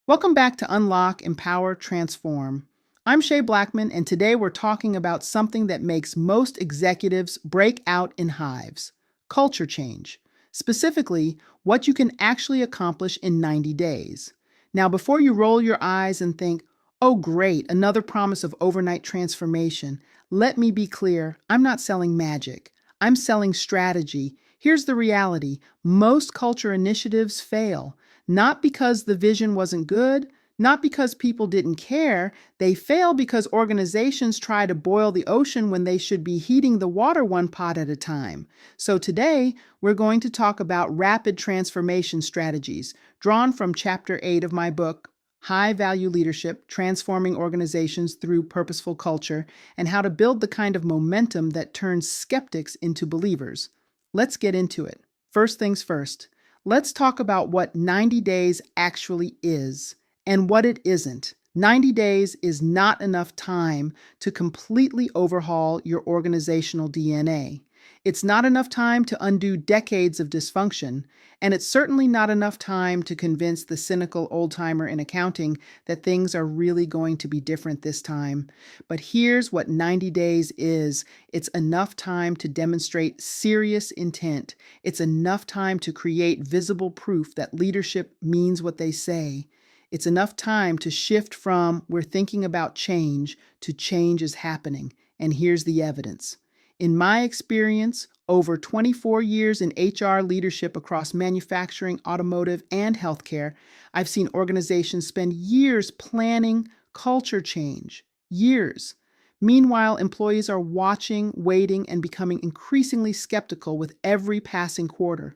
Welcome back to Unlock, Empower, Transform. I'm Shay Blackman, and today we're talking about something that makes most executives break out in hives: culture change. Specifically, what you can actually accomplish in 90 days. Now, before you roll your eyes and think, oh, great, another promise of overnight transformation, let me be clear: I'm not selling magic. I'm selling strategy. Here's the reality: most culture initiatives fail. Not because the vision wasn't good, not because people didn't care. They fail because organizations try to boil the ocean when they should be heating the water one pot at a time. So today, we're going to talk about rapid transformation strategies, drawn from Chapter 8 of my book, High Value Leadership: Transforming Organizations Through Purposeful Culture, and how to build the kind of momentum that turns skeptics into believers. Let's get into it. First things first. Let's talk about what 90 days actually is and what it isn't. 90 days is not enough time to completely overhaul your organizational DNA. It's not enough time to undo decades of dysfunction, and it's certainly not enough time to convince the cynical old-timer in accounting that things are really going to be different this time. But here's what 90 days is. It's enough time to demonstrate serious intent. It's enough time to create visible proof that leadership means what they say. It's enough time to shift from "we're thinking about change" to "change is happening." And here's the evidence. In my experience, over 24 years in HR leadership across manufacturing, automotive, and healthcare, I've seen organizations spend years planning culture change. Years. Meanwhile, employees are watching, waiting, and becoming increasingly skeptical with every passing quarter.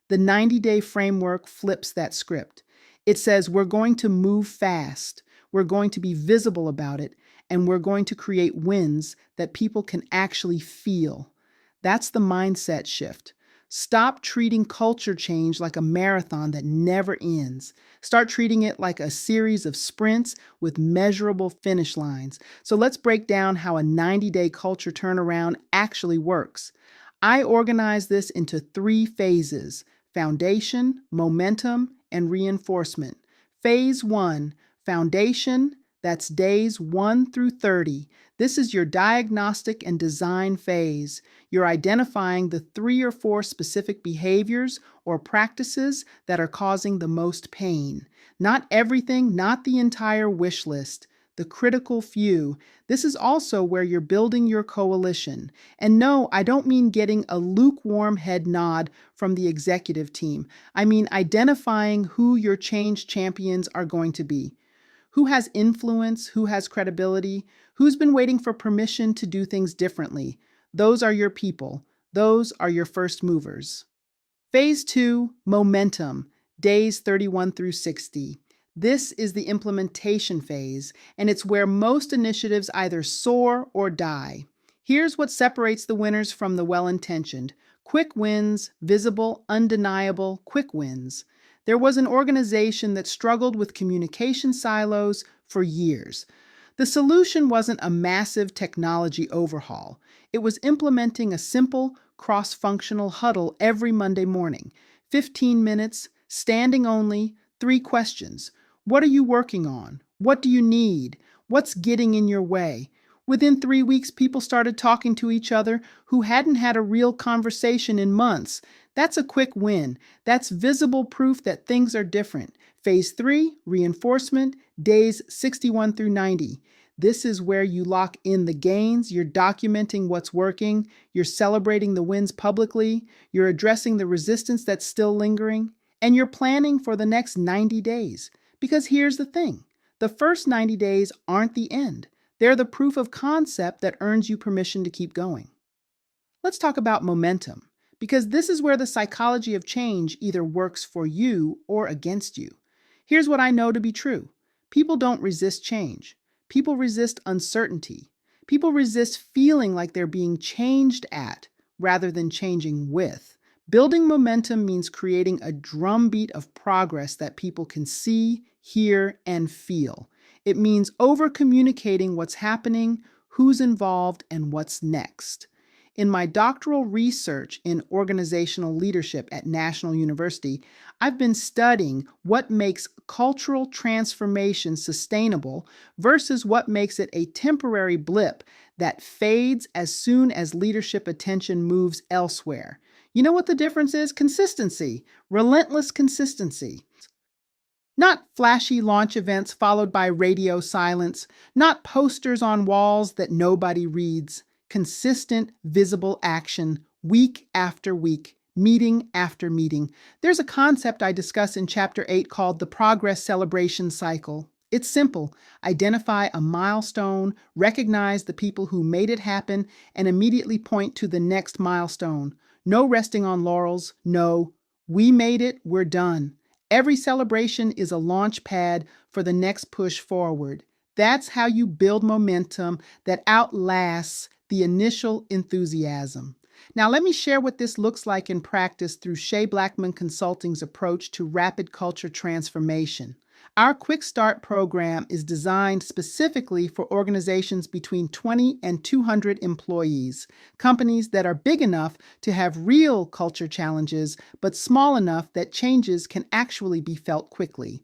The 90-day framework flips that script. It says we're going to move fast, we're going to be visible about it, and we're going to create wins that people can actually feel. That's the mindset shift. Stop treating culture change like a marathon that never ends. Start treating it like a series of sprints with measurable finish lines. So let's break down how a 90-day culture turnaround actually works. I organize this into 3 phases: foundation, momentum, and reinforcement. Phase 1, foundation, that's days 1 through 30. This is your diagnostic and design phase. You're identifying the 3 or 4 specific behaviors or practices that are causing the most pain. Not everything, not the entire wish list. The critical few. This is also where you're building your coalition. And no, I don't mean getting a lukewarm head nod from the executive team. I mean identifying who your change champions are going to be. Who has influence? Who has credibility? Who's been waiting for permission to do things differently? Those are your people. Those are your first movers. Phase 2, momentum, days 31 through 60. This is the implementation phase, and it's where most initiatives either soar or die. Here's what separates the winners from the well-intentioned. Quick wins, visible, undeniable, quick wins. There was an organization that struggled with communication silos for years. The solution wasn't a massive technology overhaul. It was implementing a simple, cross-functional huddle every Monday morning. 15 minutes, standing only, 3 questions. What are you working on? What do you need? What's getting in your way? Within 3 weeks, people started talking to each other who hadn't had a real conversation in months. That's a quick win. That's visible proof that things are different. Phase 3, reinforcement, days 61 through 90. This is where you lock in the gains, you're documenting what's working, you're celebrating the wins publicly, you're addressing the resistance that's still lingering, and you're planning for the next 90 days. Because here's the thing, the first 90 days aren't the end. They're the proof of concept that earns you permission to keep going. Let's talk about momentum, because this is where the psychology of change either works for you or against you. Here's what I know to be true. People don't resist change. People resist uncertainty. People resist feeling like they're being changed at rather than changing with. Building momentum means creating a drumbeat of progress that people can see, hear, and feel. It means over-communicating what's happening, who's involved, and what's next. In my doctoral research in organizational leadership at National University, I've been studying what makes cultural transformation sustainable versus what makes it a temporary blip that fades as soon as leadership attention moves elsewhere. You know what the difference is? Consistency, relentless consistency. Not flashy launch events followed by radio silence, not posters on walls that nobody reads. Consistent, visible action, week after week, meeting after meeting. There's a concept I discuss in Chapter 8 called the progress celebration cycle. It's simple. Identify a milestone, recognize the people who made it happen, and immediately point to the next milestone. No resting on laurels. No, we made it, we're done. Every celebration is a launch pad for the next push forward. That's how you build momentum that outlasts the initial enthusiasm. Now, let me share what this looks like in practice through Shea Blackman Consulting's approach to rapid culture transformation. Our Quick Start program is designed specifically for organizations between 20 and 200 employees, companies that are big enough to have real culture challenges, but small enough that changes can actually be felt quickly.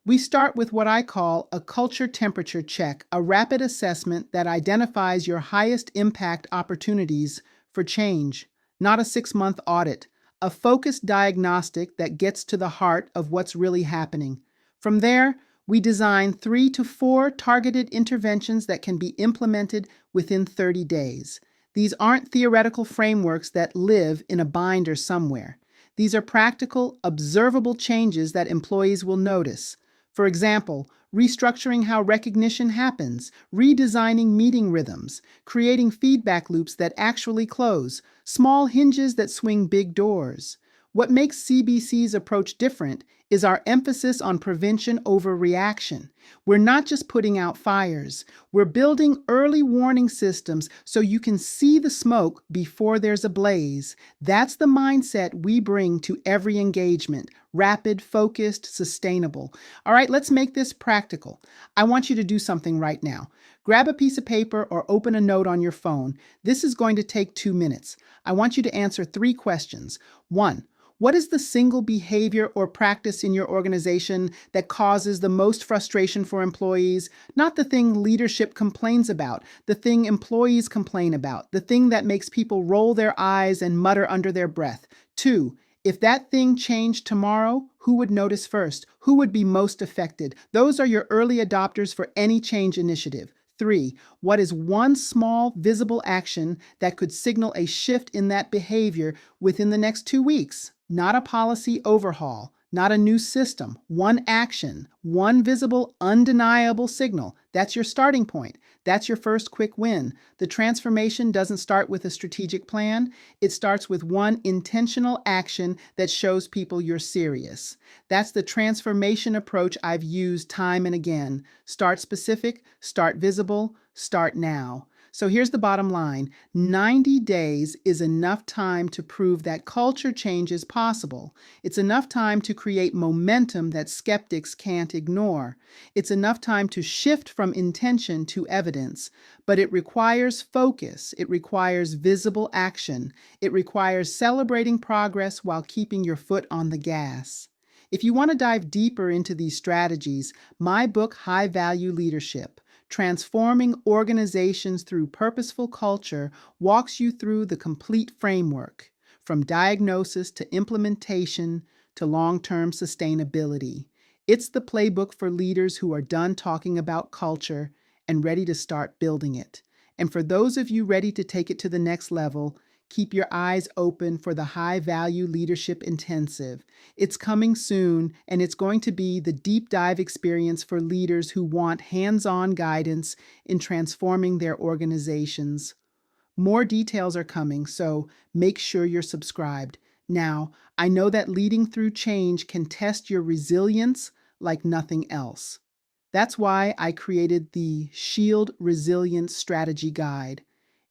We start with what I call a culture temperature check, a rapid assessment that identifies your highest impact opportunities for change, not a 6-month audit, a focused diagnostic that gets to the heart of what's really happening. From there, we design 3 to 4 targeted interventions that can be implemented within 30 days. These aren't theoretical frameworks that live in a binder somewhere. These are practical, observable changes that employees will notice. For example, restructuring how recognition happens, redesigning meeting rhythms, creating feedback loops that actually close, small hinges that swing big doors. What makes CBC's approach different is our emphasis on prevention over reaction. We're not just putting out fires, we're building early warning systems so you can see the smoke before there's a blaze. That's the mindset we bring to every engagement: rapid, focused, sustainable. All right, let's make this practical. I want you to do something right now. Grab a piece of paper or open a note on your phone. This is going to take 2 minutes. I want you to answer 3 questions. 1. What is the single behavior or practice in your organization that causes the most frustration for employees? Not the thing leadership complains about, the thing employees complain about, the thing that makes people roll their eyes and mutter under their breath. 2, if that thing changed tomorrow, who would notice first? Who would be most affected? Those are your early adopters for any change initiative. 3, what is one small, visible action that could signal a shift in that behavior within the next 2 weeks? Not a policy overhaul, not a new system. One action, one visible, undeniable signal. That's your starting point. That's your first quick win. The transformation doesn't start with a strategic plan. It starts with one intentional action that shows people you're serious. That's the transformation approach I've used time and again. Start specific, start visible, start now. So here's the bottom line. 90 days is enough time to prove that culture change is possible. It's enough time to create momentum that skeptics can't ignore. It's enough time to shift from intention to evidence. But it requires focus. It requires visible action. It requires celebrating progress while keeping your foot on the gas. If you want to dive deeper into these strategies, my book, High Value Leadership, Transforming Organizations Through Purposeful Culture, walks you through the complete framework, from diagnosis to implementation to long-term sustainability. It's the playbook for leaders who are done talking about culture and ready to start building it. And for those of you ready to take it to the next level, keep your eyes open for the High Value Leadership Intensive. It's coming soon, and it's going to be the deep dive experience for leaders who want hands-on guidance in transforming their organizations. More details are coming, so make sure you're subscribed. Now, I know that leading through change can test your resilience like nothing else. That's why I created the Shield Resilience Strategy Guide.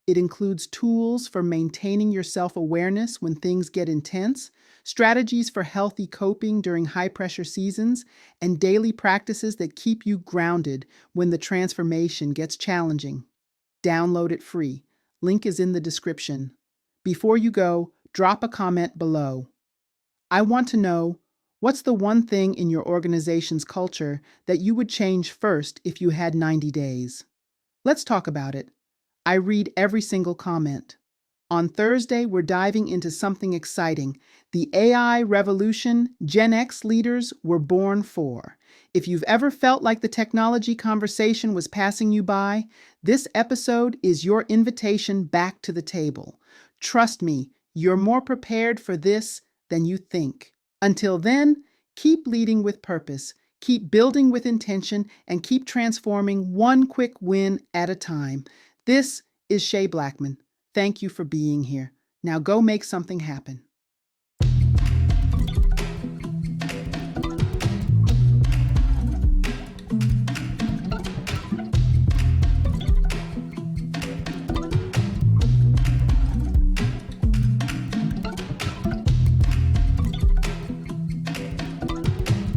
It includes tools for maintaining your self-awareness when things get intense, strategies for healthy coping during high-pressure seasons, and daily practices that keep you grounded when the transformation gets challenging. Download it free. Link is in the description. Before you go, drop a comment below. I want to know, what's the one thing in your organization's culture that you would change first if you had 90 days? Let's talk about it. I read every single comment. On Thursday, we're diving into something exciting, the AI revolution Gen X leaders were born for. If you've ever felt like the technology conversation was passing you by, this episode is your invitation back to the table. Trust me, you're more prepared for this than you think. Until then, keep leading with purpose, keep building with intention, and keep transforming one quick win at a time. This is Shay Blackman. Thank you for being here. Now go make something happen.